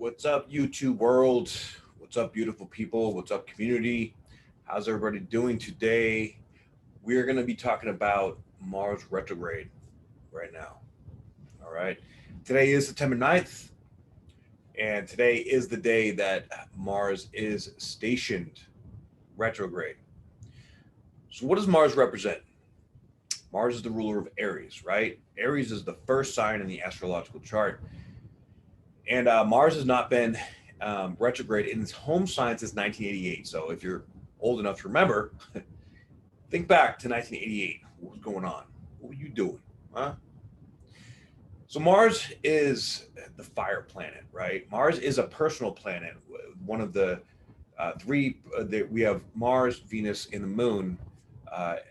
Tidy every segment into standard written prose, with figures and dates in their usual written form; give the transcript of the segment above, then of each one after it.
What's up, YouTube world? What's up, beautiful people? What's up, community? How's everybody doing today? We're going to be talking about Mars retrograde right now. All right. Today is September 9th, and today is the day that Mars is stationed retrograde. So, what does Mars represent? Mars is the ruler of Aries, right? Aries is the first sign in the astrological chart. And Mars has not been retrograde in its home sign since 1988. So if you're old enough to remember, think back to 1988. What was going on? What were you doing? Huh? So Mars is the fire planet, right? Mars is a personal planet. One of the three, we have Mars, Venus, and the Moon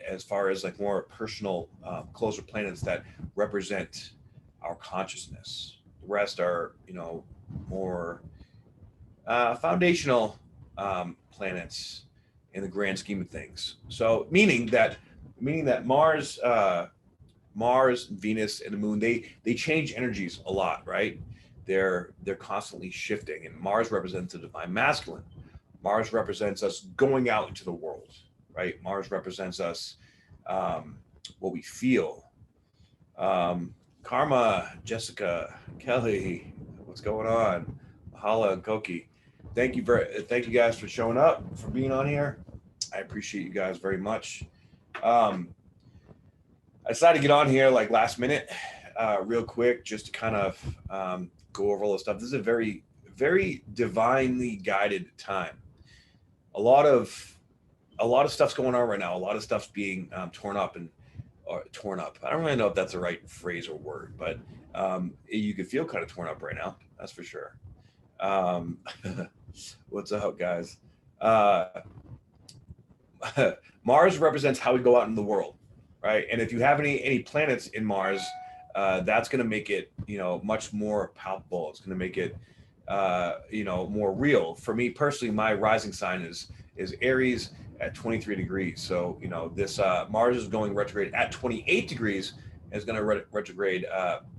as far as like more personal, closer planets that represent our consciousness. The rest are, more foundational planets in the grand scheme of things. So, meaning that Mars, Venus, and the Moon, they change energies a lot, right? They're constantly shifting, and Mars represents the divine masculine. Mars represents us going out into the world, right? Mars represents us, what we feel. Karma, Jessica, Kelly, what's going on? Mahala and Koki. Thank you guys for showing up, for being on here. I appreciate you guys very much. I decided to get on here like last minute, real quick, just to kind of go over all this stuff. This is a very, very divinely guided time. A lot of stuff's going on right now. A lot of stuff's being torn up. I don't really know if that's the right phrase or word, but you could feel kind of torn up right now. That's for sure. What's up, guys? Mars represents how we go out in the world, right? And if you have any planets in Mars, that's going to make it, much more palpable. It's going to make it, more real. For me personally, my rising sign is Aries at 23 degrees. So, this Mars is going retrograde at 28 degrees and is going to retrograde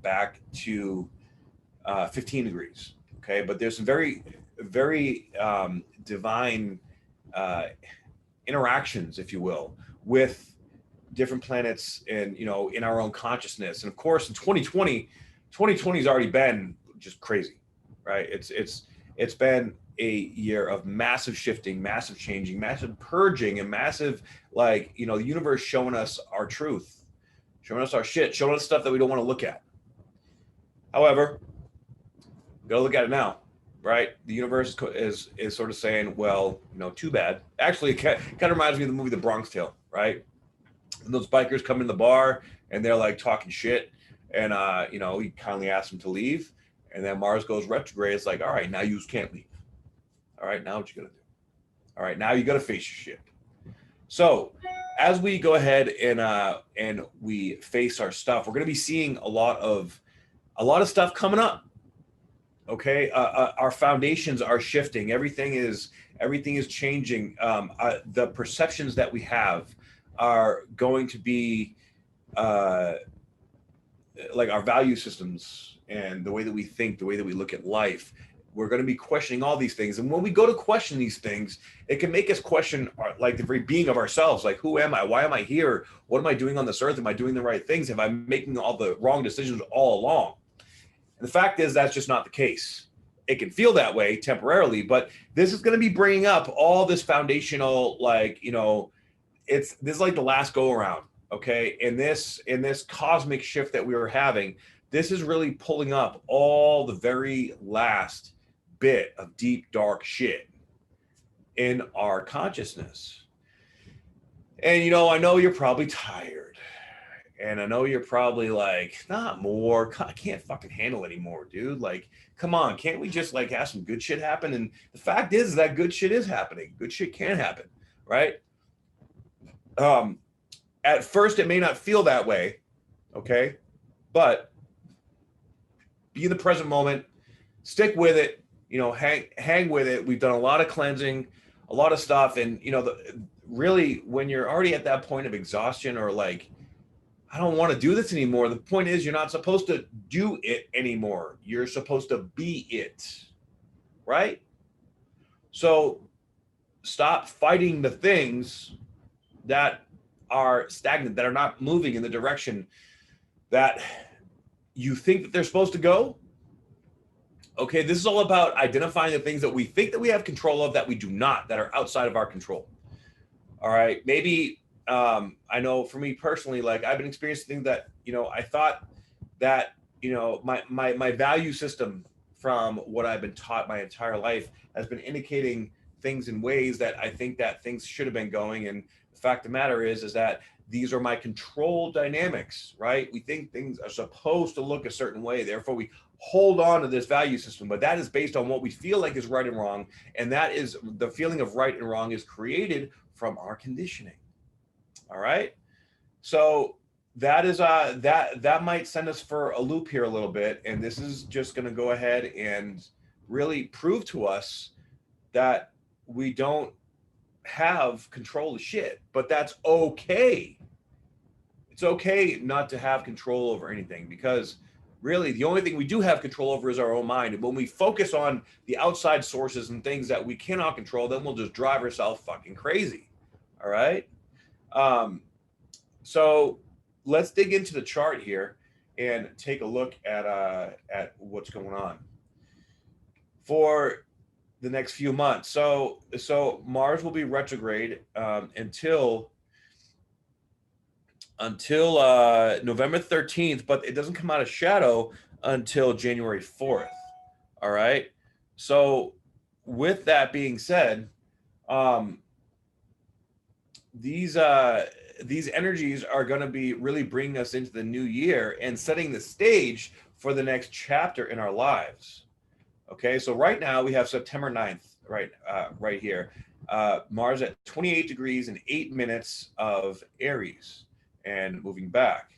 back to 15 degrees. Okay. But there's some very, very divine interactions, if you will, with different planets and, in our own consciousness. And of course, in 2020 has already been just crazy, right? It's been a year of massive shifting, massive changing, massive purging, and massive, the universe showing us our truth, showing us our shit, showing us stuff that we don't want to look at. However, we gotta look at it now, right? The universe is sort of saying, well, too bad. Actually, it kind of reminds me of the movie The Bronx Tale, right? And those bikers come in the bar and they're like talking shit, and he kindly asks them to leave, and then Mars goes retrograde. It's like, all right, now you can't leave. All right, now what you gonna do? All right, now you gotta face your shit. So as we go ahead and we face our stuff, we're gonna be seeing a lot of stuff coming up. Okay, our foundations are shifting. Everything is changing. The perceptions that we have are going to be like our value systems and the way that we think, the way that we look at life. We're going to be questioning all these things. And when we go to question these things, it can make us question the very being of ourselves. Like, who am I? Why am I here? What am I doing on this earth? Am I doing the right things? Am I making all the wrong decisions all along? And the fact is, that's just not the case. It can feel that way temporarily, but this is going to be bringing up all this foundational, this is like the last go around. Okay. In this cosmic shift that we were having, this is really pulling up all the very last bit of deep, dark shit in our consciousness. And, I know you're probably tired, and I know you're probably like, not more, I can't fucking handle anymore, dude. Like, come on, can't we just have some good shit happen? And the fact is that good shit is happening. Good shit can happen, right? At first, it may not feel that way, okay? But be in the present moment, stick with it, hang with it. We've done a lot of cleansing, a lot of stuff. And, really, when you're already at that point of exhaustion or I don't want to do this anymore, the point is you're not supposed to do it anymore. You're supposed to be it. right? So stop fighting the things that are stagnant, that are not moving in the direction that you think that they're supposed to go. Okay, this is all about identifying the things that we think that we have control of that we do not, that are outside of our control. All right, maybe I know for me personally, like I've been experiencing things that, you know, I thought that, you know, my value system from what I've been taught my entire life has been indicating things in ways that I think that things should have been going. And the fact of the matter is that these are my control dynamics, right? We think things are supposed to look a certain way. Therefore, we hold on to this value system, but that is based on what we feel like is right and wrong. And that is the feeling of right and wrong is created from our conditioning. All right. So that is that might send us for a loop here a little bit. And this is just going to go ahead and really prove to us that we don't have control of shit, but that's okay. It's okay not to have control over anything, because really the only thing we do have control over is our own mind. And when we focus on the outside sources and things that we cannot control, then we'll just drive ourselves fucking crazy. All right. So let's dig into the chart here and take a look at what's going on for the next few months. So Mars will be retrograde until November 13th, but it doesn't come out of shadow until January 4th. All right. So with that being said, these energies are going to be really bringing us into the new year and setting the stage for the next chapter in our lives. Okay, so right now we have September 9th, right here. Mars at 28 degrees and 8 minutes of Aries and moving back.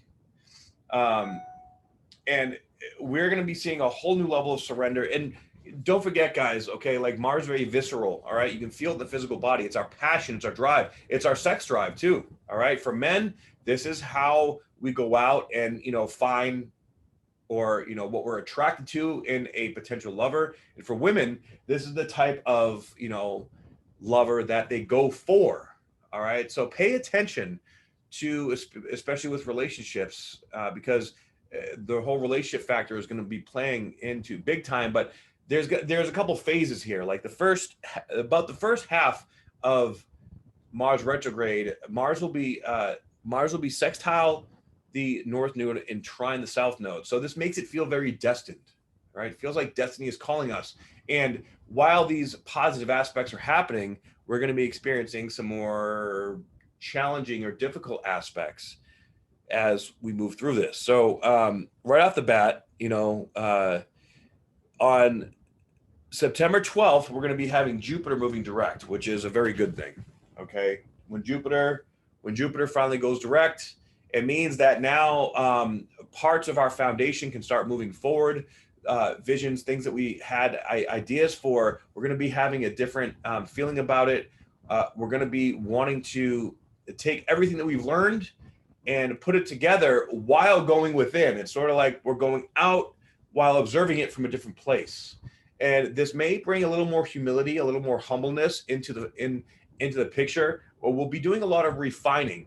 And we're going to be seeing a whole new level of surrender. And don't forget, guys, okay, like Mars is very visceral, all right? You can feel the physical body. It's our passion, it's our drive, it's our sex drive too, all right? For men, this is how we go out and, you know, find or, you know, what we're attracted to in a potential lover. And for women, this is the type of, you know, lover that they go for, all right? So pay attention to, especially with relationships, because the whole relationship factor is going to be playing into big time. But there's a couple phases here. Like about the first half of Mars retrograde, Mars will be sextile the North Node and trine the South Node. So this makes it feel very destined, right? It feels like destiny is calling us. And while these positive aspects are happening, we're going to be experiencing some more challenging or difficult aspects as we move through this. So right off the bat, you know, on September 12th, we're going to be having Jupiter moving direct, which is a very good thing. Okay. When Jupiter finally goes direct, it means that now parts of our foundation can start moving forward. Visions, things that we had ideas for, we're going to be having a different feeling about it. We're going to be wanting to take everything that we've learned and put it together while going within. It's sort of like we're going out while observing it from a different place. And this may bring a little more humility, a little more humbleness into the picture. Or we'll be doing a lot of refining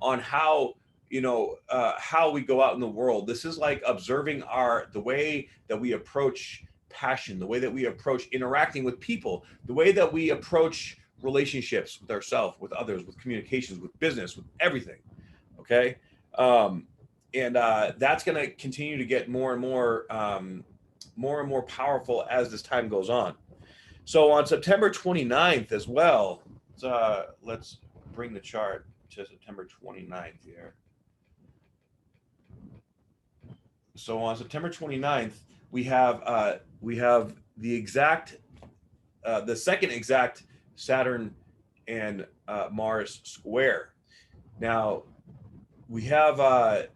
on how, you know, how we go out in the world. This is like observing the way that we approach passion, the way that we approach interacting with people, the way that we approach relationships with ourselves, with others, with communications, with business, with everything. Okay. And that's going to continue to get more and more powerful as this time goes on. So on September 29th as well, let's bring the chart to September 29th here. So on September 29th, we have the second exact Saturn and Mars square. Now we have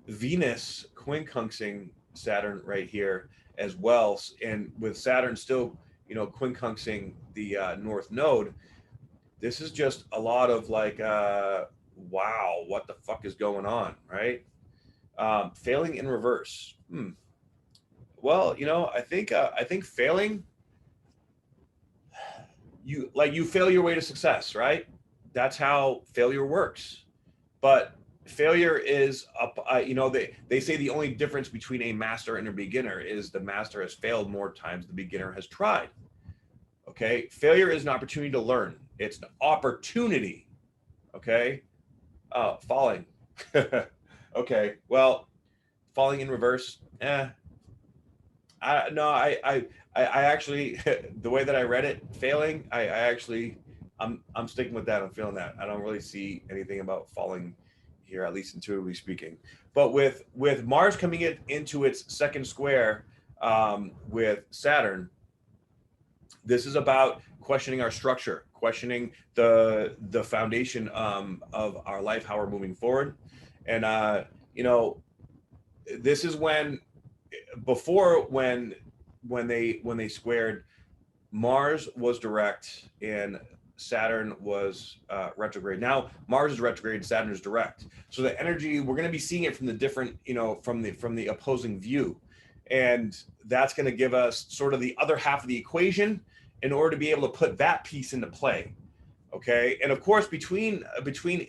Venus quincunxing Saturn right here as well, and with Saturn still, you know, quincunxing the North Node. This is just a lot of like, wow, what the fuck is going on, right? Failing in reverse. Well, you know, I think failing, you fail your way to success, right? That's how failure works. But failure is up. You know, they say the only difference between a master and a beginner is the master has failed more times the beginner has tried. Okay, failure is an opportunity to learn. It's an opportunity. Okay, falling. Okay, well, falling in reverse. I no, I actually the way that I read it, failing. I actually, I'm sticking with that. I'm feeling that. I don't really see anything about falling here, at least intuitively speaking. But with Mars coming into its second square with Saturn, this is about questioning our structure, questioning the foundation of our life, how we're moving forward, and you know, this is when before when they squared, Mars was direct and Saturn was retrograde. Now Mars is retrograde, Saturn is direct. So the energy, we're going to be seeing it from the different, you know, from the opposing view, and that's going to give us sort of the other half of the equation in order to be able to put that piece into play. Okay, and of course between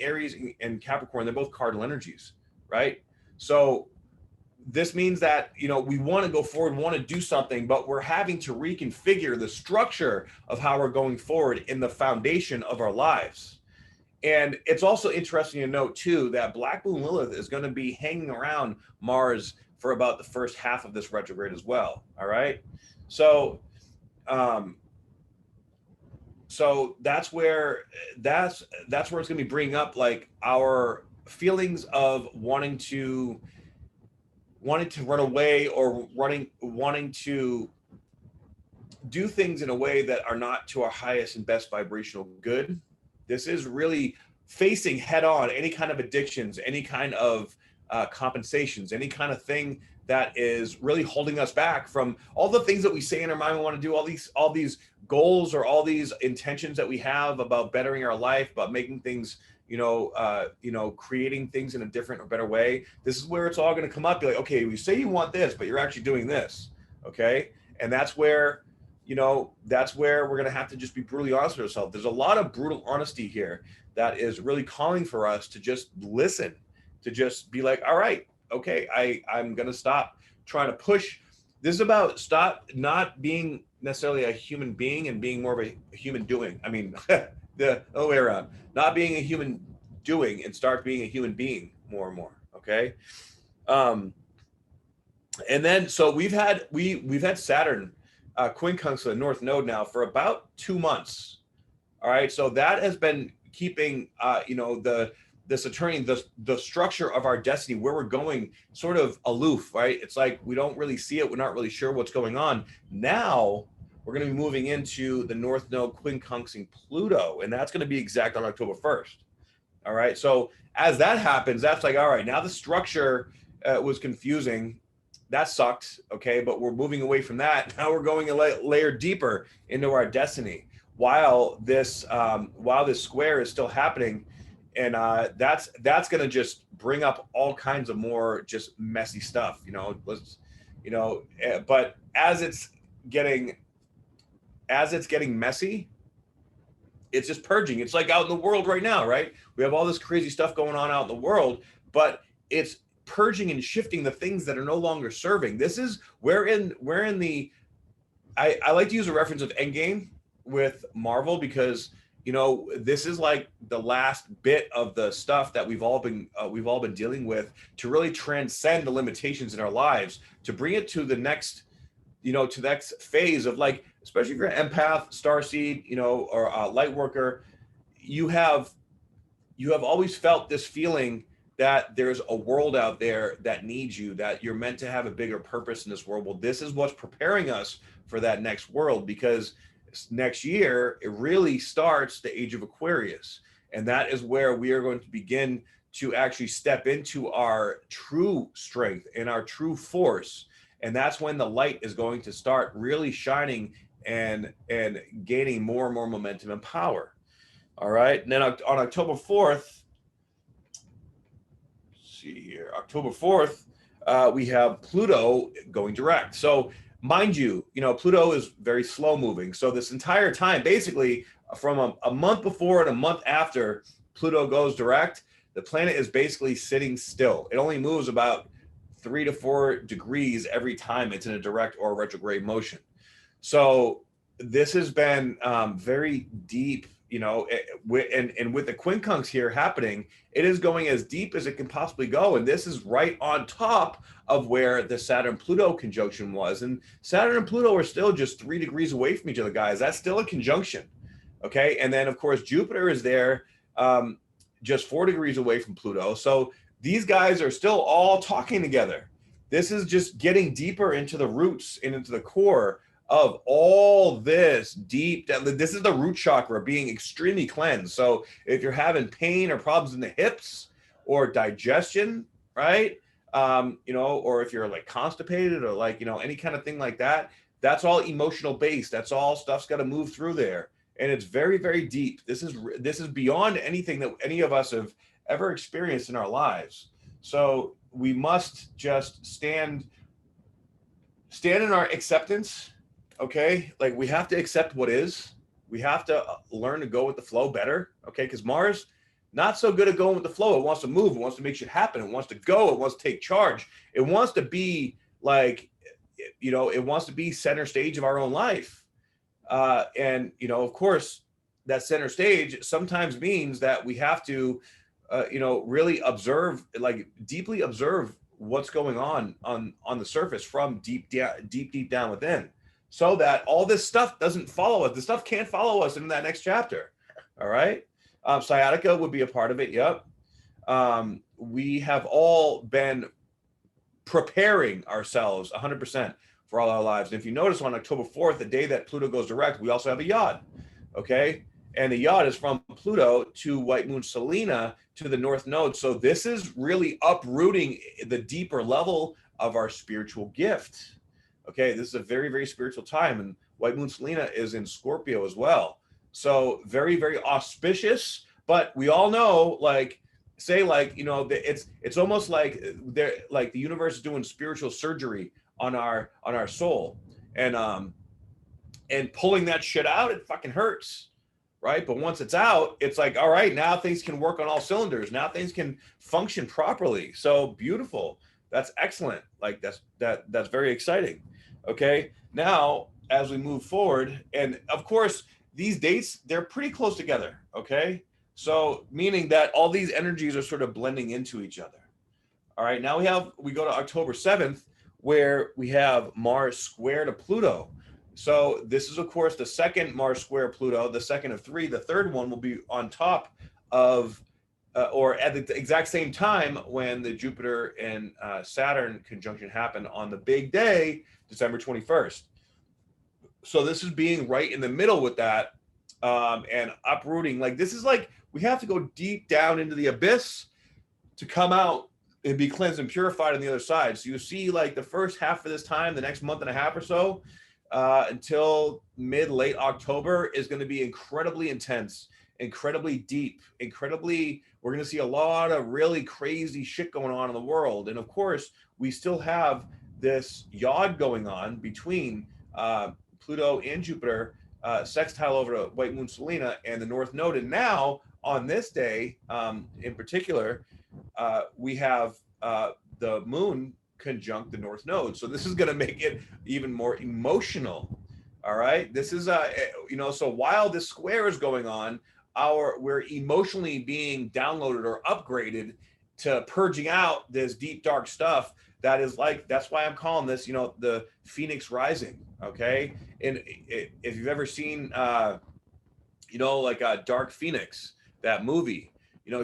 Aries and Capricorn, they're both cardinal energies, right? So this means that, you know, we want to go forward, want to do something, but we're having to reconfigure the structure of how we're going forward in the foundation of our lives. And it's also interesting to note too that Black Moon Lilith is going to be hanging around Mars for about the first half of this retrograde as well. All right, so um, so that's where it's going to be bringing up like our feelings of wanting to run away or wanting to do things in a way that are not to our highest and best vibrational good. This is really facing head on any kind of addictions, any kind of compensations, any kind of thing that is really holding us back from all the things that we say in our mind we want to do, all these goals or all these intentions that we have about bettering our life, about making things, you know, creating things in a different or better way. This is where it's all going to come up. Be like, okay, you say you want this, but you're actually doing this. Okay. And that's where, you know, that's where we're going to have to just be brutally honest with ourselves. There's a lot of brutal honesty here that is really calling for us to just listen, to just be like, all right, okay, I'm going to stop trying to push. This is about stop not being necessarily a human being and being more of a human doing. I mean, the other way around, not being a human doing and start being a human being more and more. Okay. Um, and then, so we've had Saturn quincunx the North Node now for about 2 months. All right. So that has been keeping, you know, the Saturnian, the structure of our destiny, where we're going, sort of aloof, right? It's like we don't really see it. We're not really sure what's going on. Now we're going to be moving into the North Node quincunxing Pluto, and that's going to be exact on October 1st. All right. So as that happens, that's like, all right, now the structure was confusing. That sucked. Okay. But we're moving away from that. Now we're going a layer deeper into our destiny while this square is still happening. And that's going to just bring up all kinds of more just messy stuff, you know, but getting as it's getting messy, it's just purging. It's like out in the world right now, right? We have all this crazy stuff going on out in the world, but it's purging and shifting the things that are no longer serving. This is where in the I like to use a reference of Endgame with Marvel, because, you know, this is like the last bit of the stuff that we've all been dealing with to really transcend the limitations in our lives, to bring it to the next, you know, to the next phase of, like, especially if you're an empath, starseed, you know, or a light worker, you have always felt this feeling that there's a world out there that needs you, that you're meant to have a bigger purpose in this world. Well, this is what's preparing us for that next world, because next year it really starts the age of Aquarius, and that is where we are going to begin to actually step into our true strength and our true force. And that's when the light is going to start really shining and gaining more and more momentum and power. All right. And then on October 4th, see here, October 4th, we have Pluto going direct. So mind you, Pluto is very slow moving. So this entire time, basically from a month before and a month after Pluto goes direct, the planet is basically sitting still. It only moves about 3 to 4 degrees every time it's in a direct or retrograde motion. So this has been very deep, and with the quincunx here happening, it is going as deep as it can possibly go. And this is right on top of where the Saturn-Pluto conjunction was. And Saturn and Pluto are still just 3 degrees away from each other, guys. That's still a conjunction. Okay. And then, of course, Jupiter is there just 4 degrees away from Pluto. So these guys are still all talking together. This is just getting deeper into the roots and into the core of all this deep. This is the root chakra being extremely cleansed. So if you're having pain or problems in the hips or digestion, right? Or if you're like constipated or like, any kind of thing like that, that's all emotional based. That's all stuff's got to move through there. And it's very, very deep. This is beyond anything that any of us have ever experienced in our lives. So we must just stand in our acceptance. Okay, like we have to accept what is. We have to learn to go with the flow better. Okay, because Mars, not so good at going with the flow. It wants to move. It wants to make shit happen. It wants to go. It wants to take charge. It wants to be like, it wants to be center stage of our own life. And of course, that center stage sometimes means that we have to, really observe, like deeply observe what's going on the surface from deep down within, so that all this stuff doesn't follow us. The stuff can't follow us in that next chapter. All right. Sciatica would be a part of it. Yep. We have all been preparing ourselves 100% for all our lives. And if you notice, on October 4th, the day that Pluto goes direct, we also have a yod. Okay. And the yod is from Pluto to White Moon Selena to the North Node. So this is really uprooting the deeper level of our spiritual gift. Okay, this is a very, very spiritual time, and White Moon Selena is in Scorpio as well. So very, very auspicious. But we all know, it's almost like the universe is doing spiritual surgery on our soul, and pulling that shit out, it fucking hurts, right? But once it's out, it's like, all right, now things can work on all cylinders. Now things can function properly. So beautiful. That's excellent. Like that's very exciting. Okay. Now, as we move forward, and of course, these dates, they're pretty close together. Okay. So meaning that all these energies are sort of blending into each other. All right. Now we go to October 7th, where we have Mars square to Pluto. So this is, of course, the second Mars square Pluto, the second of 3. The third one will be on top of, or at the exact same time when the Jupiter and Saturn conjunction happened on the big day, December 21st. So this is being right in the middle with that, and uprooting. Like, this is like, we have to go deep down into the abyss to come out and be cleansed and purified on the other side. So you see, like, the first half of this time, the next month and a half or so, until late October, is going to be incredibly intense, incredibly deep, we're going to see a lot of really crazy shit going on in the world. And of course, we still have this yod going on between Pluto and Jupiter, sextile over to White Moon Selena and the North Node. And now on this day, in particular, we have the moon conjunct the North Node. So this is going to make it even more emotional. All right. This is, so while this square is going on, we're emotionally being downloaded or upgraded to purging out this deep, dark stuff. That's why I'm calling this, the Phoenix Rising. Okay. And if you've ever seen, Dark Phoenix, that movie,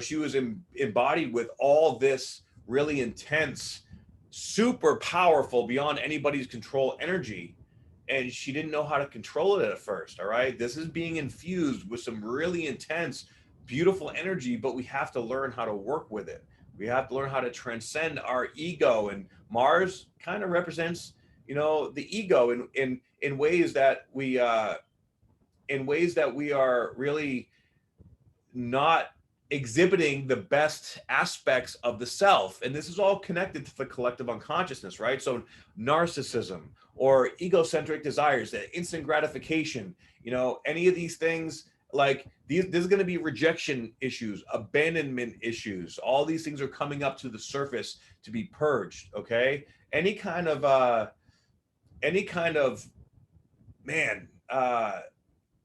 she was embodied with all this really intense, super powerful, beyond anybody's control energy. And she didn't know how to control it at first. All right. This is being infused with some really intense, beautiful energy, but we have to learn how to work with it. We have to learn how to transcend our ego. And Mars kind of represents, the ego in ways that we are really not exhibiting the best aspects of the self. And this is all connected to the collective unconsciousness, right? So narcissism or egocentric desires, that instant gratification, you know, any of these things, like these, there's going to be rejection issues, abandonment issues. All these things are coming up to the surface to be purged. Okay. Any kind of man,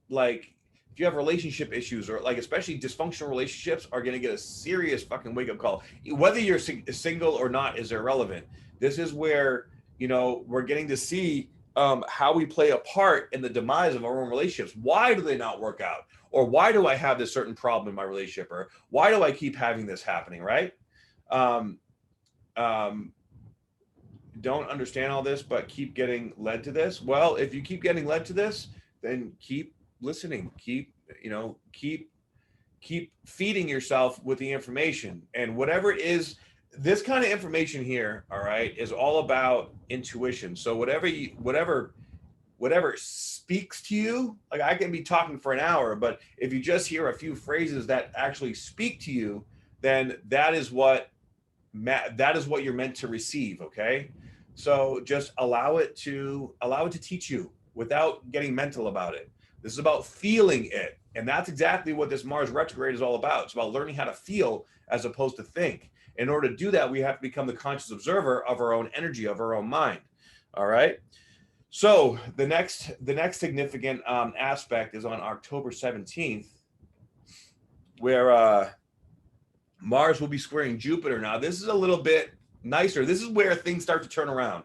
like if you have relationship issues, or like especially dysfunctional relationships, are going to get a serious fucking wake up call. Whether you're single or not is irrelevant. This is where, you know, we're getting to see how we play a part in the demise of our own relationships. Why do they not work out? Or why do I have this certain problem in my relationship? Or why do I keep having this happening, right? Um, um, don't understand all this, but keep getting led to this. Well, if you keep getting led to this, then keep listening, keep, you know, keep feeding yourself with the information. And whatever it is, this kind of information here, all right, is all about intuition. So whatever speaks to you, like I can be talking for an hour, but if you just hear a few phrases that actually speak to you, then that is what you're meant to receive. Okay. So just allow it to teach you without getting mental about it. This is about feeling it. And that's exactly what this Mars retrograde is all about. It's about learning how to feel as opposed to think. In order to do that, we have to become the conscious observer of our own energy, of our own mind. All right. So the next significant aspect is on October 17th, where Mars will be squaring Jupiter. Now, this is a little bit nicer. This is where things start to turn around.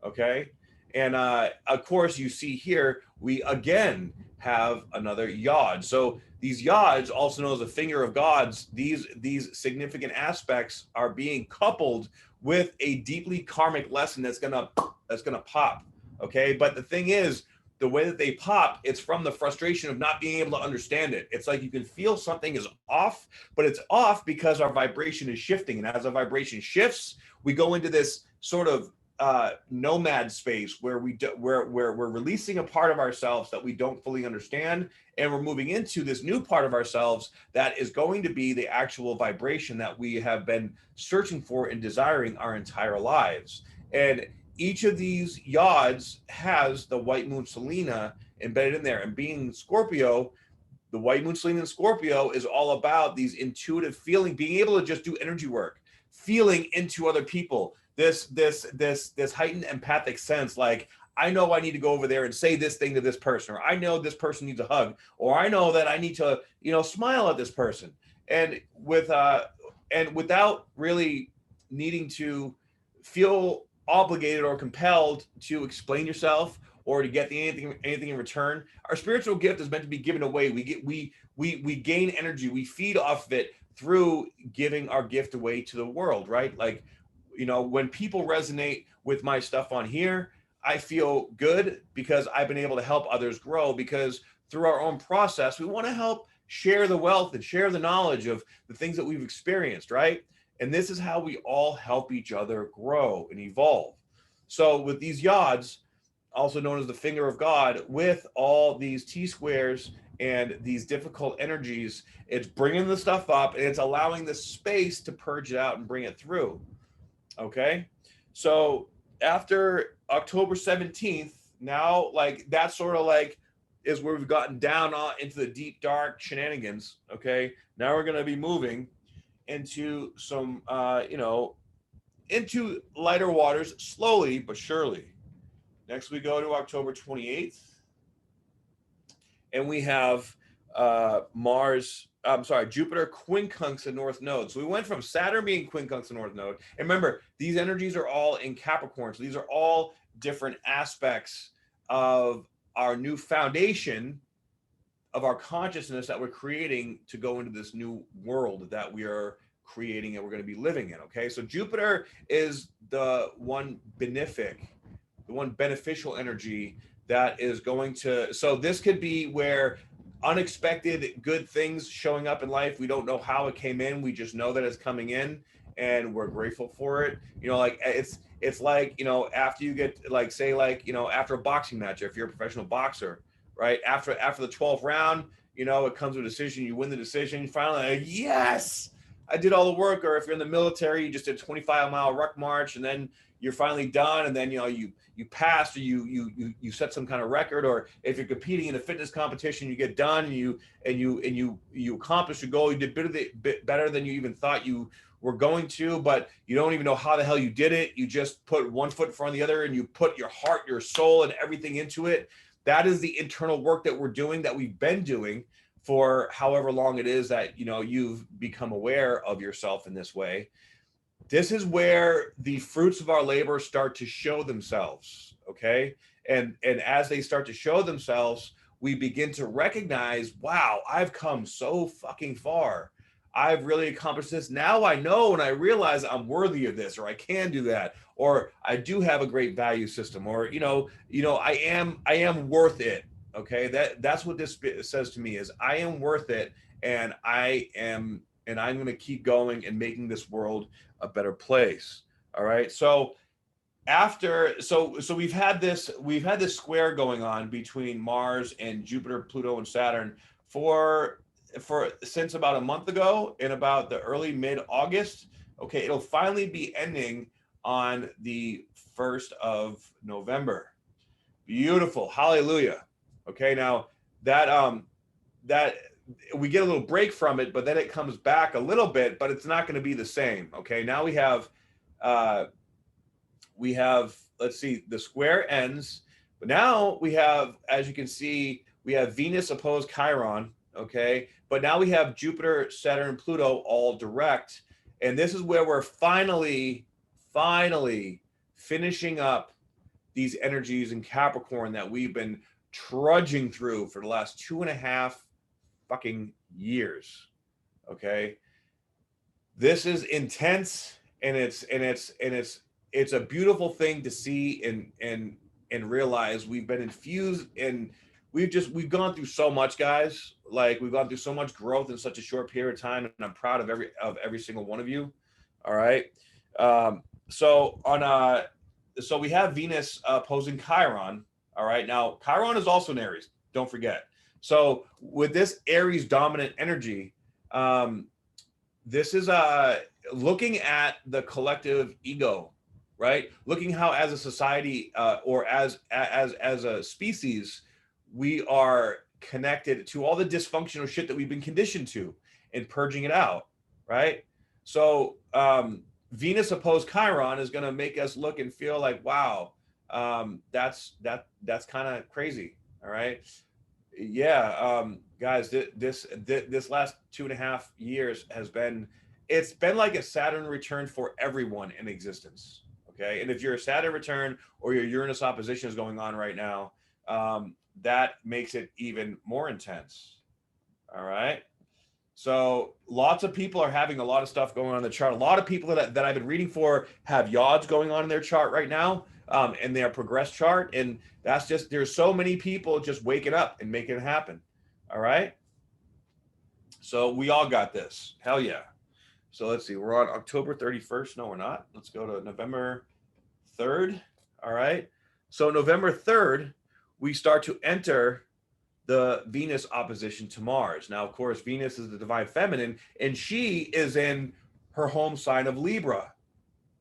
Okay. And of course, you see here, we again have another yod. So these yods, also known as the finger of gods, these significant aspects are being coupled with a deeply karmic lesson that's gonna pop. Okay. But the thing is, the way that they pop, it's from the frustration of not being able to understand it. It's like you can feel something is off, but it's off because our vibration is shifting. And as our vibration shifts, we go into this sort of nomad space where we're releasing a part of ourselves that we don't fully understand, and we're moving into this new part of ourselves that is going to be the actual vibration that we have been searching for and desiring our entire lives. And each of these yods has the white moon Selena embedded in there. And being Scorpio, the white moon Selena in Scorpio is all about these intuitive feeling, being able to just do energy work, feeling into other people, this heightened empathic sense, like I know I need to go over there and say this thing to this person, or I know this person needs a hug, or I know that I need to, you know, smile at this person. And without really needing to feel obligated or compelled to explain yourself or to get anything in return. Our spiritual gift is meant to be given away. We gain energy, we feed off of it through giving our gift away to the world, right? Like, you know, when people resonate with my stuff on here, I feel good because I've been able to help others grow, because through our own process, we want to help share the wealth and share the knowledge of the things that we've experienced, right? And this is how we all help each other grow and evolve. So with these yods, also known as the finger of God, with all these T-squares and these difficult energies, it's bringing the stuff up and it's allowing the space to purge it out and bring it through. Okay. So after October 17th, now like that sort of like is where we've gotten down into the deep, dark shenanigans. Okay. Now we're going to be moving into some, into lighter waters slowly but surely. Next, we go to October 28th, and we have Jupiter quincunx in North Node. So we went from Saturn being quincunx in North Node. And remember, these energies are all in Capricorn. So these are all different aspects of our new foundation of our consciousness that we're creating to go into this new world that we are creating and we're going to be living in. Okay. So Jupiter is the one beneficial energy that is going to, so this could be where unexpected good things showing up in life. We don't know how it came in. We just know that it's coming in and we're grateful for it. You know, like it's like, you know, after you get like, say like, you know, after a boxing match, if you're a professional boxer, right? After the 12th round, you know, it comes with a decision, you win the decision, finally, like, yes, I did all the work. Or if you're in the military, you just did a 25-mile ruck march, and then you're finally done, and then, you know, you passed, or you set some kind of record. Or if you're competing in a fitness competition, you get done, and you accomplish your goal. You did bit better than you even thought you were going to, but you don't even know how the hell you did it. You just put one foot in front of the other, and you put your heart, your soul, and everything into it. That is the internal work that we're doing, that we've been doing for however long it is that, you know, you've become aware of yourself in this way. This is where the fruits of our labor start to show themselves. Okay. And as they start to show themselves, we begin to recognize, wow, I've come so fucking far. I've really accomplished this. Now I know, and I realize I'm worthy of this, or I can do that, or I do have a great value system, or, you know, I am worth it. Okay. That's what this says to me, is I am worth it. And I'm going to keep going and making this world a better place. All right. So we've had this square going on between Mars and Jupiter, Pluto, and Saturn for since about a month ago, in about the early mid-August. Okay, it'll finally be ending on the 1st of November. Beautiful. Hallelujah. Okay, now that we get a little break from it, but then it comes back a little bit, but it's not going to be the same. Okay, now we have let's see, the square ends, but now we have, as you can see, we have Venus opposed Chiron. Okay, but now we have Jupiter, Saturn, Pluto all direct, and this is where we're finally finishing up these energies in Capricorn that we've been trudging through for the last 2.5 fucking years. Okay, this is intense, and it's a beautiful thing to see and realize. We've been infused in. We've gone through so much, guys. Like, we've gone through so much growth in such a short period of time, and I'm proud of every single one of you. All right. So we have Venus opposing Chiron. All right. Now, Chiron is also an Aries. Don't forget. So with this Aries dominant energy, this is looking at the collective ego, right? Looking how, as a society, or as a species, we are connected to all the dysfunctional shit that we've been conditioned to, and purging it out, right? So Venus opposed Chiron is going to make us look and feel like, wow, that's kind of crazy. All right. Yeah. Guys, this last 2.5 years it's been like a Saturn return for everyone in existence. Okay. And if your Saturn return or your Uranus opposition is going on right now, that makes it even more intense. All right. So lots of people are having a lot of stuff going on in the chart. A lot of people that I've been reading for have yods going on in their chart right now, in their progress chart. And that's just, there's so many people just waking up and making it happen. All right. So we all got this. Hell yeah. So let's see. We're on October 31st. No, we're not. Let's go to November 3rd. All right. So November 3rd, we start to enter the Venus opposition to Mars. Now, of course, Venus is the divine feminine, and she is in her home sign of Libra.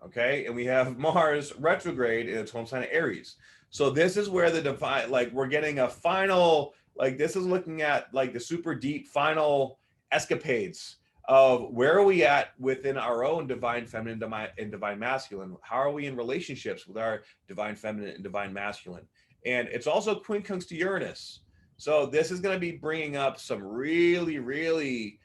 Okay. And we have Mars retrograde in its home sign of Aries. So this is where the divine, like, we're getting a final, like, this is looking at like the super deep final escapades of where are we at within our own divine feminine and divine masculine. How are we in relationships with our divine feminine and divine masculine? And it's also quincunx to Uranus. So this is going to be bringing up some really, really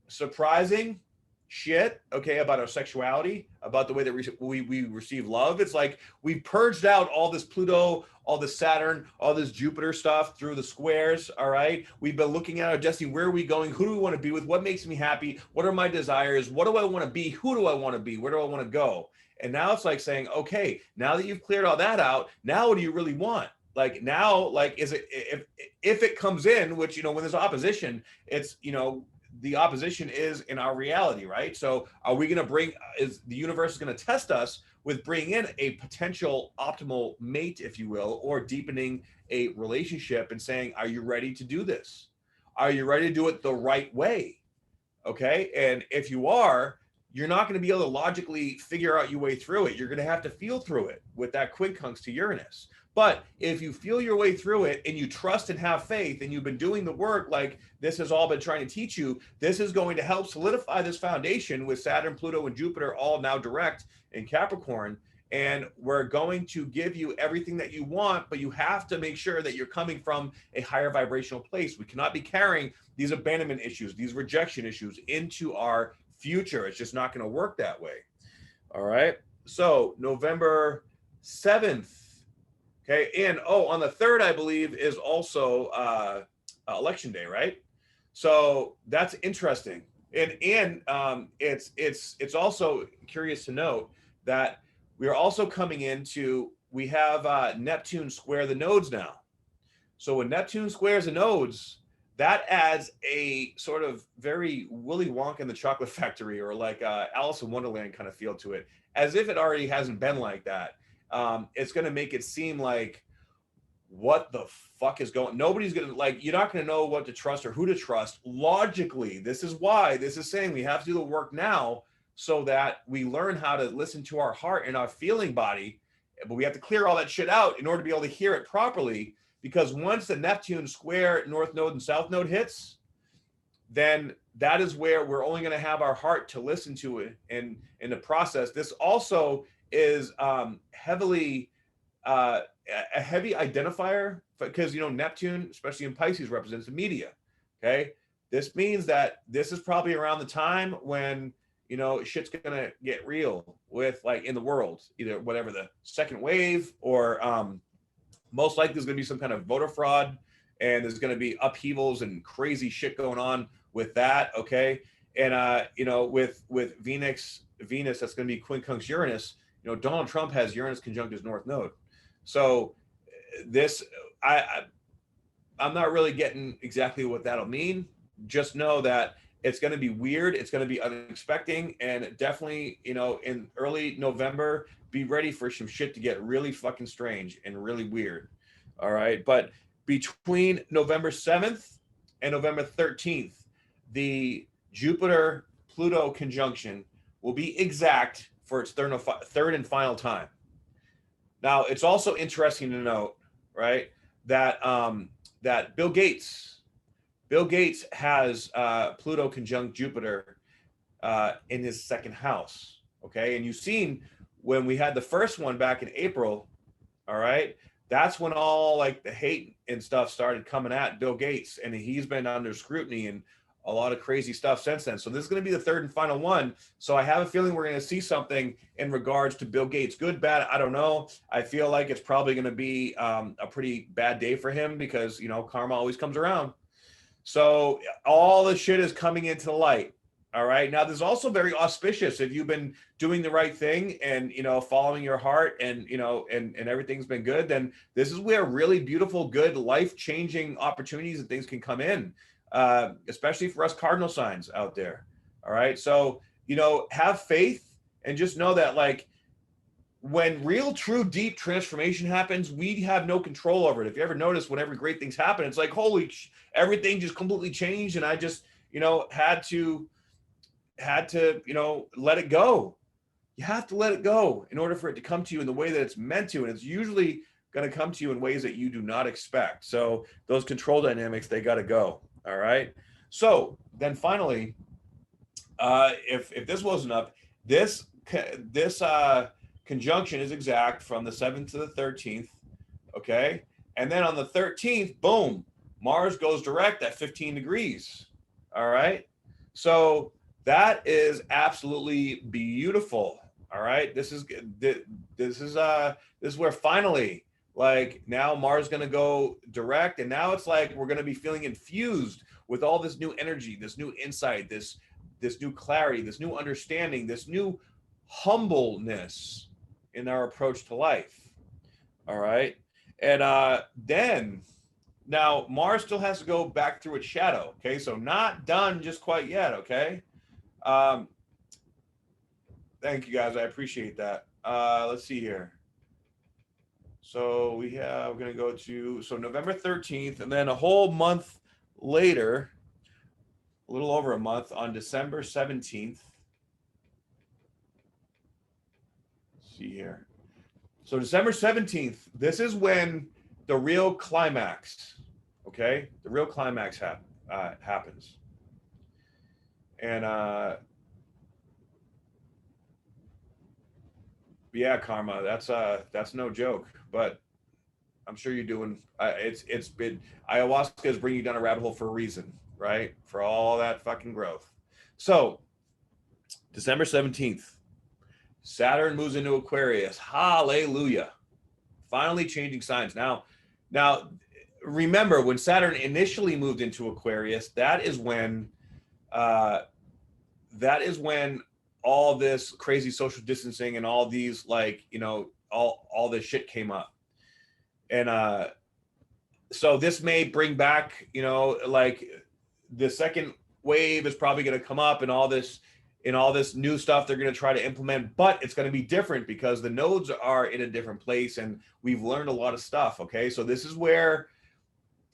surprising shit, okay, about our sexuality, about the way that we receive love. It's like we've purged out all this Pluto, all this Saturn, all this Jupiter stuff through the squares, all right? We've been looking at our destiny. Where are we going? Who do we want to be with? What makes me happy? What are my desires? What do I want to be? Who do I want to be? Where do I want to go? And now it's like saying, okay, now that you've cleared all that out, now what do you really want? Like, now, like, is it, if it comes in, which, you know, when there's opposition, it's, you know, the opposition is in our reality, right? So are we going to is the universe going to test us with bringing in a potential optimal mate, if you will, or deepening a relationship and saying, are you ready to do this? Are you ready to do it the right way? Okay. And if you are, you're not going to be able to logically figure out your way through it. You're going to have to feel through it with that quincunx to Uranus. But if you feel your way through it and you trust and have faith and you've been doing the work like this has all been trying to teach you, this is going to help solidify this foundation with Saturn, Pluto, and Jupiter all now direct in Capricorn. And we're going to give you everything that you want, but you have to make sure that you're coming from a higher vibrational place. We cannot be carrying these abandonment issues, these rejection issues into our future. It's just not going to work that way. All right. So November 7th. Okay. And on the 3rd, I believe, is also election day, right? So that's interesting. And it's also curious to note that we are also coming into, we have Neptune square the nodes now. So when Neptune squares the nodes, that adds a sort of very Willy Wonka in the Chocolate Factory, or like Alice in Wonderland kind of feel to it, as if it already hasn't been like that. It's going to make it seem like, what the fuck is going, nobody's going to, like, you're not going to know what to trust or who to trust logically. This is why this is saying we have to do the work now, so that we learn how to listen to our heart and our feeling body. But we have to clear all that shit out in order to be able to hear it properly. Because once the Neptune square North Node and South Node hits, then that is where we're only going to have our heart to listen to it in the process. This also is heavily a heavy identifier, because, you know, Neptune, especially in Pisces, represents the media. Okay. This means that this is probably around the time when, you know, shit's going to get real with, like, in the world, either whatever the second wave, or most likely there's going to be some kind of voter fraud, and there's going to be upheavals and crazy shit going on with that. Okay. And, you know, with Venus, that's going to be quincunx Uranus. You know, Donald Trump has Uranus conjunct his North Node. So this, I'm not really getting exactly what that'll mean. Just know that it's going to be weird. It's going to be unexpected, and definitely, you know, in early November, be ready for some shit to get really fucking strange and really weird. All right. But between November 7th and November 13th, the Jupiter Pluto conjunction will be exact for its third and final time. Now, it's also interesting to note, right, that that Bill Gates has Pluto conjunct Jupiter in his second house. Okay. And you've seen when we had the first one back in April, all right, that's when all, like, the hate and stuff started coming at Bill Gates, and he's been under scrutiny and a lot of crazy stuff since then. So this is going to be the third and final one. So I have a feeling we're going to see something in regards to Bill Gates. Good, bad, I don't know. I feel like it's probably going to be a pretty bad day for him, because, you know, karma always comes around. So all the shit is coming into the light. All right. Now, there's also very auspicious if you've been doing the right thing and, you know, following your heart, and, you know, and everything's been good, then this is where really beautiful, good, life-changing opportunities and things can come in, especially for us cardinal signs out there. All right. So, you know, have faith and just know that, like, when real, true, deep transformation happens, we have no control over it. If you ever notice, whenever great things happen, it's like, holy, everything just completely changed. And I just, you know, had to, you know, let it go. You have to let it go in order for it to come to you in the way that it's meant to. And it's usually going to come to you in ways that you do not expect. So those control dynamics, they got to go. All right. So then finally, if this wasn't enough, this conjunction is exact from the 7th to the 13th. Okay. And then on the 13th, boom, Mars goes direct at 15 degrees. All right. So that is absolutely beautiful. All right. This is where finally, like, now Mars is going to go direct. And now it's like, we're going to be feeling infused with all this new energy, this new insight, this new clarity, this new understanding, this new humbleness in our approach to life. All right. And then now Mars still has to go back through its shadow. Okay. So not done just quite yet. Okay. Thank you guys. I appreciate that. Let's see here. So we're going to go to, so November 13th, and then a whole month later, a little over a month, on December 17th. Let's see here. So December 17th, this is when the real climax, okay? The real climax happens. And yeah, karma, that's no joke, but I'm sure you're doing, it's been, ayahuasca is bringing you down a rabbit hole for a reason, right? For all that fucking growth. So December 17th, Saturn moves into Aquarius. Hallelujah. Finally changing signs. Now, remember when Saturn initially moved into Aquarius, that is when all this crazy social distancing and all these, like, you know, all this shit came up. And so this may bring back, you know, like the second wave is probably going to come up, and all this new stuff they're going to try to implement, but it's going to be different because the nodes are in a different place and we've learned a lot of stuff. Okay. So this is where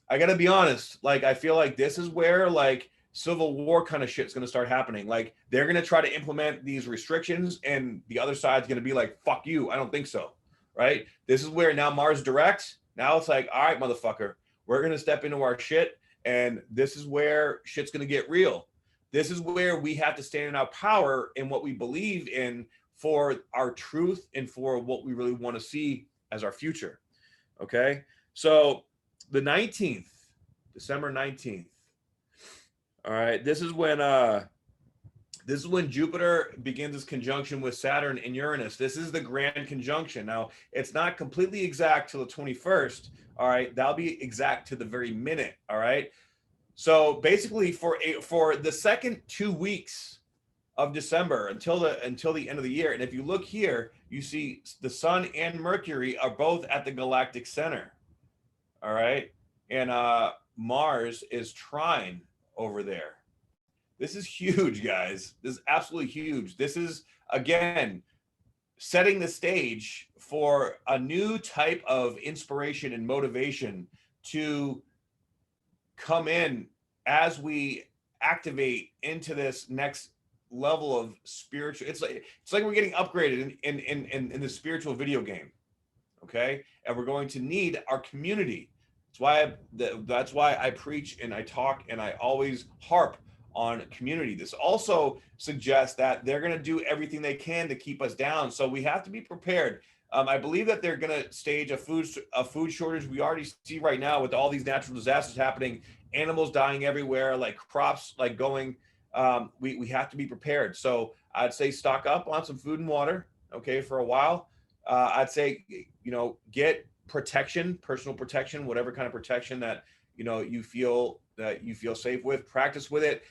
I got to be honest. Like, I feel like this is where, like, civil war kind of shit's going to start happening. Like, they're going to try to implement these restrictions and the other side's going to be like, fuck you. I don't think so. Right. This is where now Mars direct. Now it's like, all right, motherfucker, we're going to step into our shit. And this is where shit's going to get real. This is where we have to stand in our power in what we believe in for our truth and for what we really want to see as our future. Okay. So the 19th, December 19th. All right. This is when Jupiter begins its conjunction with Saturn and Uranus. This is the grand conjunction. Now, it's not completely exact till the 21st. All right. That'll be exact to the very minute. All right. So basically for the second 2 weeks of December until the end of the year. And if you look here, you see the Sun and Mercury are both at the galactic center. All right. And Mars is trine over there. This is huge, guys. This is absolutely huge. This is, again, setting the stage for a new type of inspiration and motivation to come in as we activate into this next level of spiritual. It's like we're getting upgraded in the spiritual video game. Okay. And we're going to need our community. That's why I preach and I talk and I always harp on community. This also suggests that they're going to do everything they can to keep us down. So we have to be prepared. I believe that they're going to stage a food shortage. We already see right now with all these natural disasters happening, animals dying everywhere, like crops like going. We have to be prepared. So I'd say stock up on some food and water, okay, for a while. I'd say, you know, get protection, personal protection, whatever kind of protection that, you know, you feel safe with. Practice with it.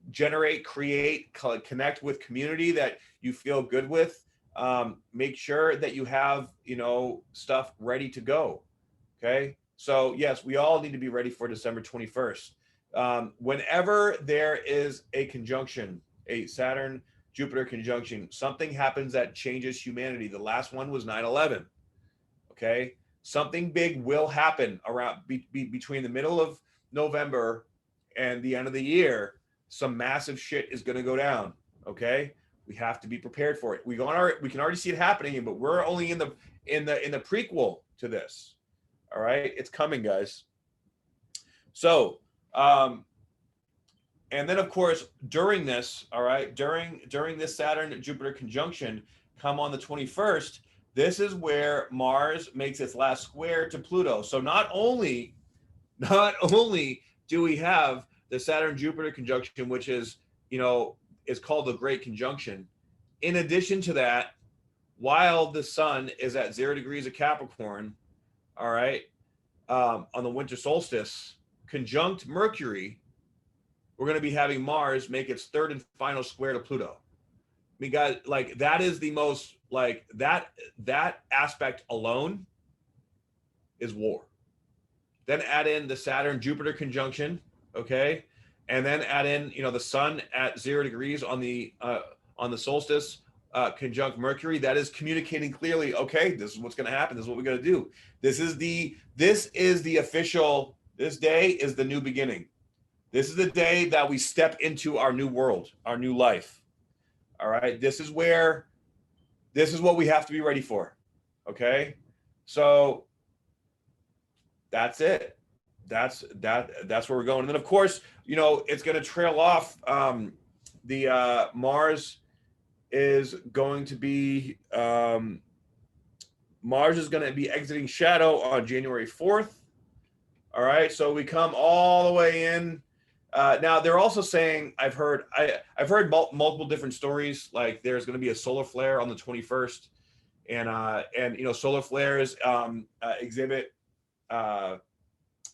Generate, create, connect with community that you feel good with. Make sure that you have, you know, stuff ready to go. Okay. So yes, we all need to be ready for December 21st. Whenever there is a conjunction, a Saturn Jupiter conjunction, something happens that changes humanity. The last one was 9/11. Okay. Something big will happen around between the middle of November and the end of the year. Some massive shit is going to go down. Okay. We have to be prepared for it. We can already see it happening, but we're only in the prequel to this. All right. It's coming, guys. So, and then of course, during this, all right, during this Saturn Jupiter conjunction, come on the 21st, this is where Mars makes its last square to Pluto. So not only do we have the Saturn Jupiter conjunction, which is, you know, is called the Great Conjunction. In addition to that, while the sun is at 0 degrees of Capricorn, all right, on the winter solstice, conjunct Mercury, we're going to be having Mars make its third and final square to Pluto. I mean, guys, like, that is the most, like, that aspect alone is war. Then add in the Saturn Jupiter conjunction, okay, and then add in, you know, the sun at 0 degrees on the solstice, conjunct Mercury. That is communicating clearly, okay, this is what's going to happen. This is what we're going to do. This is the official. This day is the new beginning. This is the day that we step into our new world, our new life. All right. This is what we have to be ready for. Okay. So that's it. That's where we're going. And then of course, it's going to trail off. The Mars is going to be exiting shadow on January 4th. All right, so we come all the way in. Now they're also saying, I've heard multiple different stories. Like there's going to be a solar flare on the 21st, and solar flares exhibit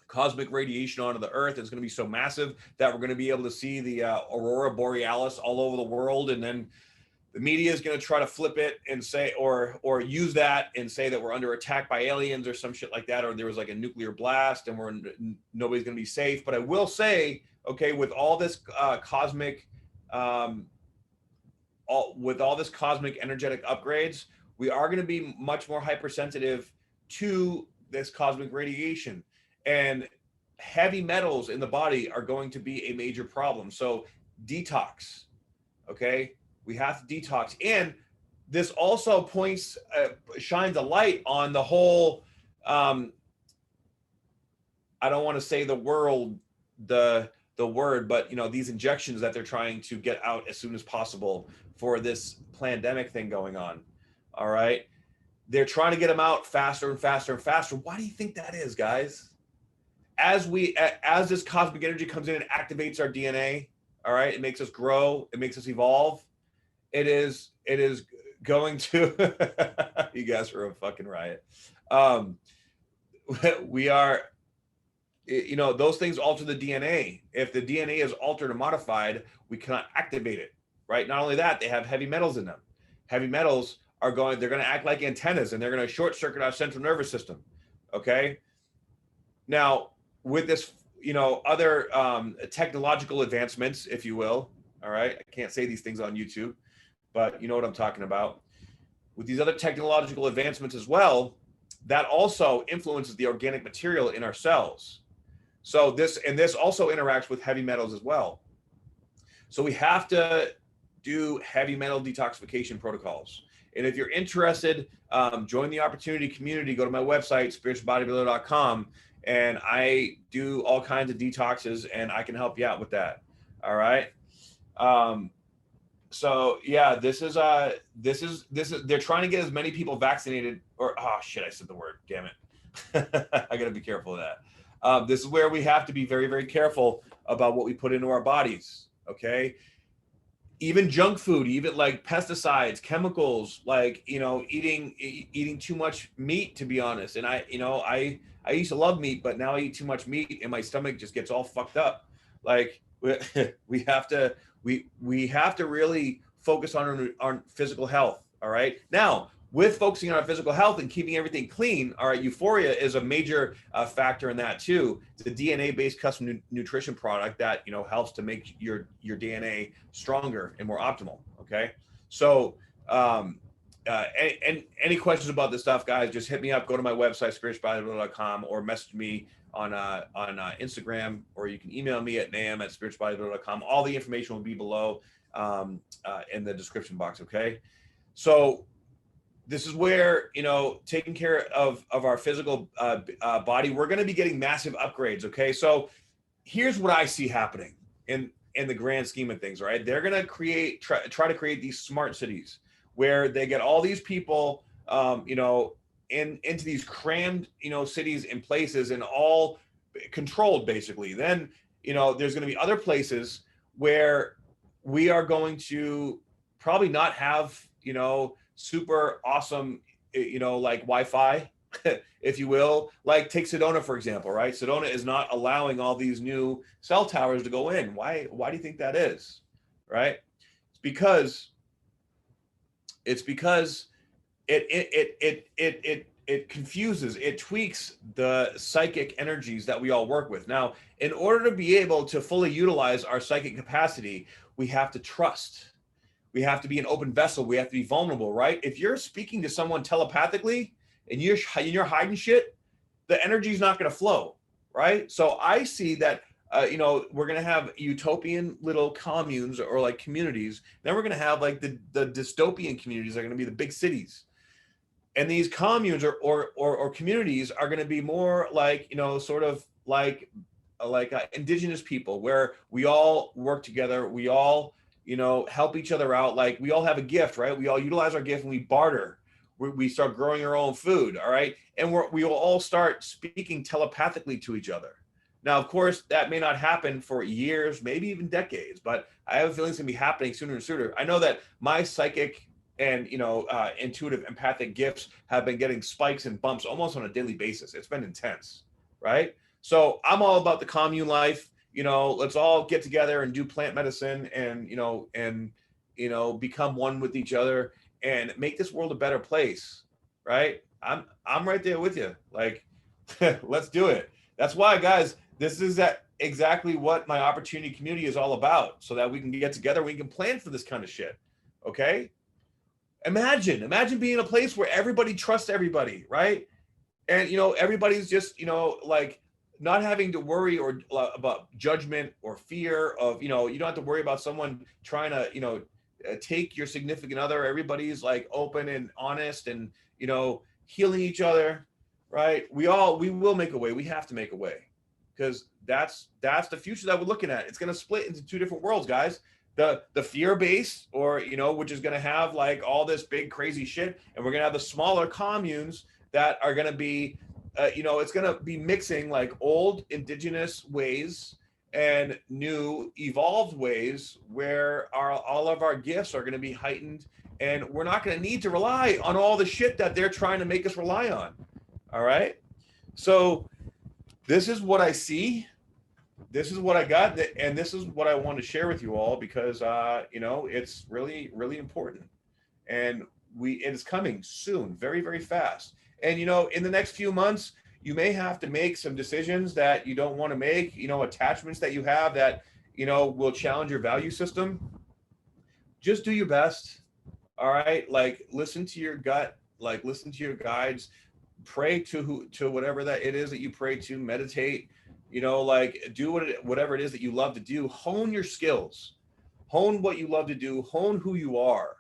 cosmic radiation onto the Earth. It's going to be so massive that we're going to be able to see the aurora borealis all over the world, and then the media is going to try to flip it and say, or use that and say that we're under attack by aliens or some shit like that, or there was like a nuclear blast and nobody's going to be safe. But I will say, okay, with all this cosmic energetic upgrades, we are going to be much more hypersensitive to this cosmic radiation, and heavy metals in the body are going to be a major problem. So detox, okay? We have to detox. And this also shines a light on the whole, I don't want to say the word, but these injections that they're trying to get out as soon as possible for this pandemic thing going on. All right. They're trying to get them out faster and faster and faster. Why do you think that is, guys? As this cosmic energy comes in and activates our DNA, all right, it makes us grow, it makes us evolve. It is going to, you guys are a fucking riot. We are, those things alter the DNA. If the DNA is altered or modified, we cannot activate it, right? Not only that, they have heavy metals in them. Heavy metals they're going to act like antennas, and they're going to short circuit our central nervous system. Okay. Now with this, other technological advancements, if you will. All right. I can't say these things on YouTube, but you know what I'm talking about. With these other technological advancements as well, that also influences the organic material in our cells. So this also interacts with heavy metals as well. So we have to do heavy metal detoxification protocols. And if you're interested, join the opportunity community. Go to my website, spiritualbodybuilder.com, and I do all kinds of detoxes, and I can help you out with that. All right. So yeah, this is they're trying to get as many people vaccinated, or oh shit, I said the word, damn it. I gotta be careful of that. This is where we have to be very, very careful about what we put into our bodies. Okay. Even junk food, even like pesticides, chemicals, like, eating too much meat, to be honest. And I used to love meat, but now I eat too much meat and my stomach just gets all fucked up. Like we have to really focus on physical health. All right. Now, with focusing on our physical health and keeping everything clean, all right, Euphoria is a major factor in that too. It's a DNA-based custom nutrition product that helps to make your DNA stronger and more optimal. Okay, so any questions about this stuff, guys, just hit me up. Go to my website, spiritualbodybuilder.com, or message me on Instagram, or you can email me at naam@spiritualbodybuilder.com. All the information will be below in the description box. Okay, so this is where, taking care of our physical body, we're going to be getting massive upgrades. Okay. So here's what I see happening in the grand scheme of things. Right. They're going to try to create these smart cities where they get all these people, into these crammed, cities and places, and all controlled basically. Then, there's going to be other places where we are going to probably not have, super awesome, like Wi-Fi, if you will. Like take Sedona, for example, right? Sedona is not allowing all these new cell towers to go in. Why do you think that is? Right? It's because it confuses, it tweaks the psychic energies that we all work with. Now, in order to be able to fully utilize our psychic capacity, we have to trust. We have to be an open vessel. We have to be vulnerable, right? If you're speaking to someone telepathically and you're hiding shit, the energy is not going to flow, right? So I see that you know, we're going to have utopian little communes or like communities. Then we're going to have like the dystopian communities are going to be the big cities. And these communes or communities are going to be more like, you know, sort of like indigenous people, where we all work together. We all, you know, help each other out. Like we all have a gift, right? We all utilize our gift and we barter. We start growing our own food. All right. And we will all start speaking telepathically to each other. Now, of course, that may not happen for years, maybe even decades, but I have a feeling it's going to be happening sooner and sooner. I know that my psychic and, you know, intuitive empathic gifts have been getting spikes and bumps almost on a daily basis. It's been intense, right? So I'm all about the commune life. You know, let's all get together and do plant medicine and, you know, become one with each other and make this world a better place, right? I'm right there with you. Like, let's do it. That's why, guys, this is exactly what my opportunity community is all about, so that we can get together, we can plan for this kind of shit. Okay? Imagine being in a place where everybody trusts everybody, right? And, you know, everybody's just, you know, like not having to worry or about judgment or fear of, you know, you don't have to worry about someone trying to, you know, take your significant other. Everybody's like open and honest and, you know, healing each other, right? We will make a way. We have to make a way, because that's the future that we're looking at. It's going to split into two different worlds, guys. The fear base, or, you know, which is going to have like all this big crazy shit, and we're going to have the smaller communes that are going to be, you know, it's going to be mixing like old indigenous ways and new evolved ways, where all of our gifts are going to be heightened, and we're not going to need to rely on all the shit that they're trying to make us rely on. All right. So this is what I see. This is what I got, and this is what I want to share with you all, because you know, it's really, really important, and it is coming soon, very, very fast. And, you know, in the next few months, you may have to make some decisions that you don't want to make, you know, attachments that you have that, you know, will challenge your value system. Just do your best. All right. Like, listen to your gut, like listen to your guides, pray to whatever that it is that you pray to, meditate, you know, like do whatever it is that you love to do. Hone your skills, hone what you love to do, hone who you are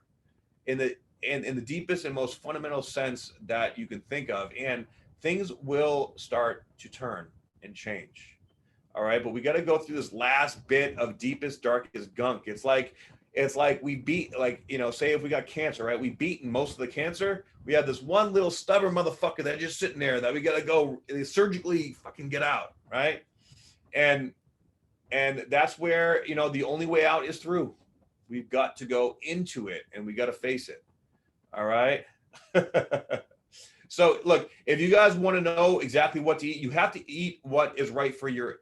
in the deepest and most fundamental sense that you can think of, and things will start to turn and change. All right, but we got to go through this last bit of deepest, darkest gunk. It's like we beat, like, you know, say if we got cancer, right? We've beaten most of the cancer. We have this one little stubborn motherfucker that's just sitting there that we got to go surgically fucking get out, right? And that's where, you know, the only way out is through. We've got to go into it, and we got to face it. All right. So look, if you guys want to know exactly what to eat, you have to eat what is right for your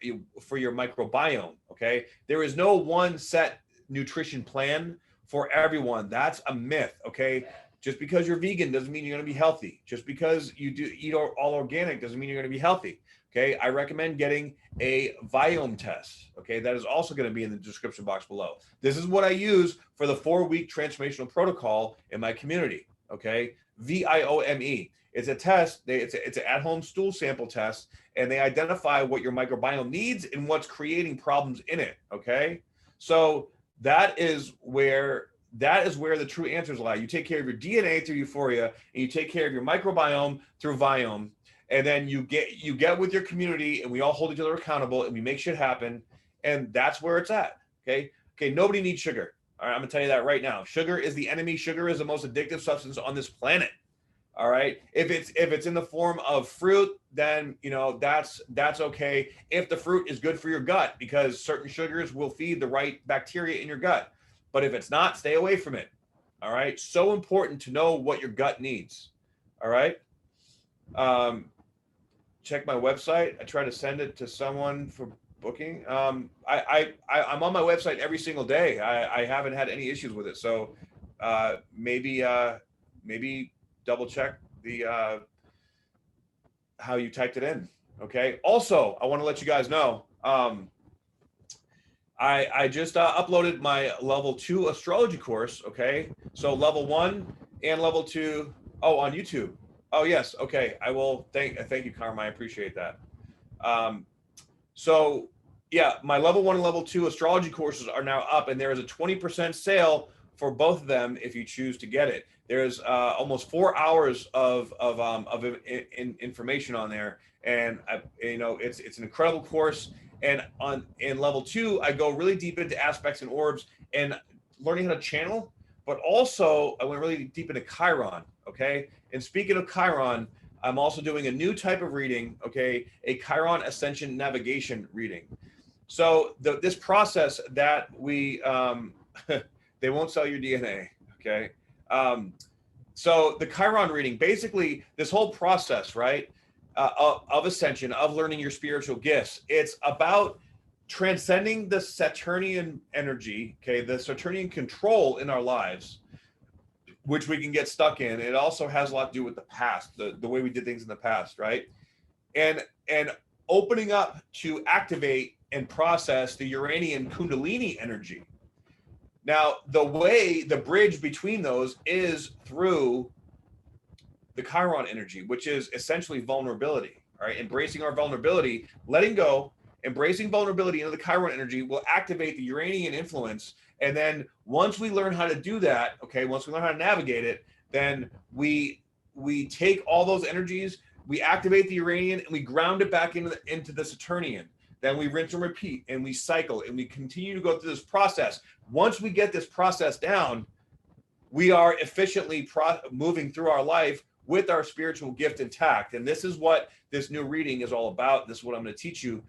microbiome. Okay. There is no one set nutrition plan for everyone. That's a myth. Okay. Just because you're vegan doesn't mean you're going to be healthy. Just because you do eat all organic doesn't mean you're going to be healthy. Okay. I recommend getting a biome test. Okay. That is also going to be in the description box below. This is what I use for the 4-week transformational protocol in my community. Okay. VIOME. It's a test. It's an at-home stool sample test, and they identify what your microbiome needs and what's creating problems in it. Okay. So that is where the true answers lie. You take care of your DNA through Euphoria, and you take care of your microbiome through Viome. And then you get with your community, and we all hold each other accountable, and we make shit happen. And that's where it's at. Okay. Nobody needs sugar. All right. I'm gonna tell you that right now. Sugar is the enemy. Sugar is the most addictive substance on this planet. All right. If it's in the form of fruit, then, you know, that's okay. If the fruit is good for your gut, because certain sugars will feed the right bacteria in your gut. But if it's not, stay away from it. All right. So important to know what your gut needs. All right. Check my website. I try to send it to someone for booking. I'm on my website every single day. I haven't had any issues with it. So maybe double check the how you typed it in. Okay. Also, I want to let you guys know, I just uploaded my level 2 astrology course. Okay. So level 1 and level 2. Oh, on YouTube. Oh yes. Okay. I will thank you, Karma. I appreciate that. So Yeah, my level 1 and level 2 astrology courses are now up, and there is a 20% sale for both of them if you choose to get it. There's almost 4 hours of information on there, and it's an incredible course. And in level 2, I go really deep into aspects and orbs and learning how to channel, but also I went really deep into Chiron. Okay, and speaking of Chiron, I'm also doing a new type of reading. Okay, a Chiron Ascension Navigation reading. So this process that we they won't sell your DNA. Okay. So the Chiron reading, basically this whole process, right, of ascension, of learning your spiritual gifts, it's about transcending the Saturnian energy, okay, the Saturnian control in our lives, which we can get stuck in. It also has a lot to do with the past, the way we did things in the past, right? And opening up to activate and process the Uranian Kundalini energy. Now, the bridge between those is through the Chiron energy, which is essentially vulnerability, all right? Embracing our vulnerability, letting go, embracing vulnerability into the Chiron energy will activate the Uranian influence. And then once we learn how to do that, okay, once we learn how to navigate it, then we take all those energies, we activate the Uranian, and we ground it back into the Saturnian. Then we rinse and repeat, and we cycle, and we continue to go through this process. Once we get this process down, we are efficiently moving through our life with our spiritual gift intact. And this is what this new reading is all about. This is what I'm going to teach you.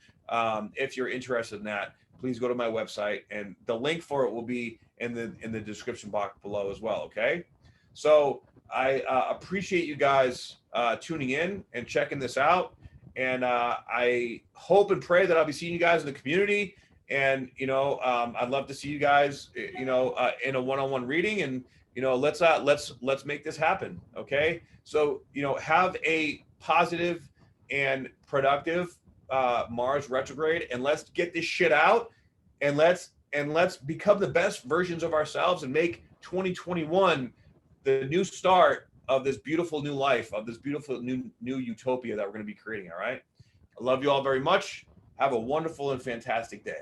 If you're interested in that, please go to my website, and the link for it will be in the description box below as well. Okay. So I appreciate you guys tuning in and checking this out. And I hope and pray that I'll be seeing you guys in the community. And, I'd love to see you guys, in a one-on-one reading, and, let's make this happen. Okay. So, have a positive and productive Mars retrograde, and let's get this shit out, and let's become the best versions of ourselves, and make 2021 the new start of this beautiful new life, of this beautiful new utopia that we're going to be creating. All right. I love you all very much. Have a wonderful and fantastic day.